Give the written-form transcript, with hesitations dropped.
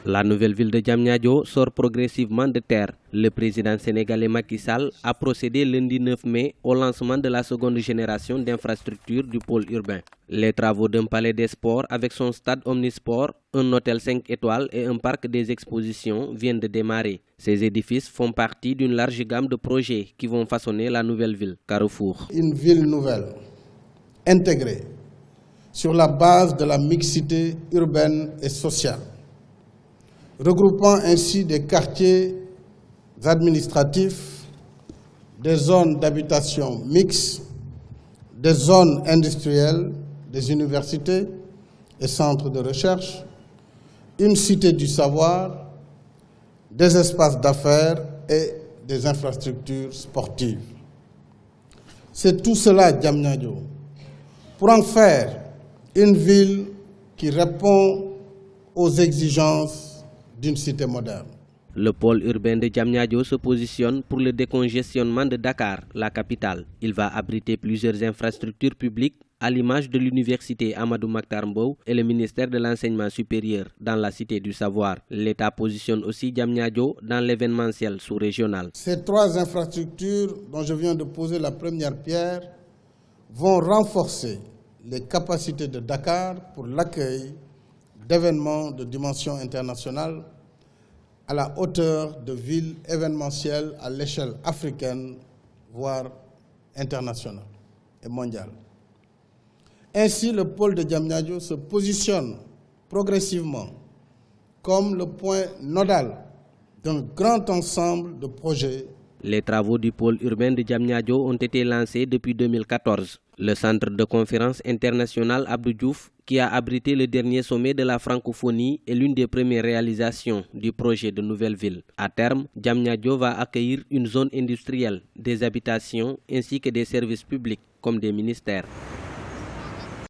La nouvelle ville de Diamniadio sort progressivement de terre. Le président sénégalais Macky Sall a procédé lundi 9 mai au lancement de la seconde génération d'infrastructures du pôle urbain. Les travaux d'un palais des sports avec son stade omnisport, un hôtel 5 étoiles et un parc des expositions viennent de démarrer. Ces édifices font partie d'une large gamme de projets qui vont façonner la nouvelle ville Carrefour. Une ville nouvelle, intégrée, sur la base de la mixité urbaine et sociale, regroupant ainsi des quartiers administratifs, des zones d'habitation mixtes, des zones industrielles, des universités et centres de recherche, une cité du savoir, des espaces d'affaires et des infrastructures sportives. C'est tout cela Diamniadio, pour en faire une ville qui répond aux exigences d'une cité moderne. Le pôle urbain de Diamniadio se positionne pour le décongestionnement de Dakar, la capitale. Il va abriter plusieurs infrastructures publiques à l'image de l'université Amadou Mahtar Mbow et le ministère de l'enseignement supérieur dans la cité du savoir. L'État positionne aussi Diamniadio dans l'événementiel sous-régional. Ces trois infrastructures dont je viens de poser la première pierre vont renforcer les capacités de Dakar pour l'accueil d'événements de dimension internationale à la hauteur de villes événementielles à l'échelle africaine, voire internationale et mondiale. Ainsi, le pôle de Diamniadio se positionne progressivement comme le point nodal d'un grand ensemble de projets. Les travaux du pôle urbain de Diamniadio ont été lancés depuis 2014. Le centre de conférence international Abdou Diouf, qui a abrité le dernier sommet de la francophonie, est l'une des premières réalisations du projet de nouvelle ville. À terme, Diamniadio va accueillir une zone industrielle, des habitations ainsi que des services publics comme des ministères.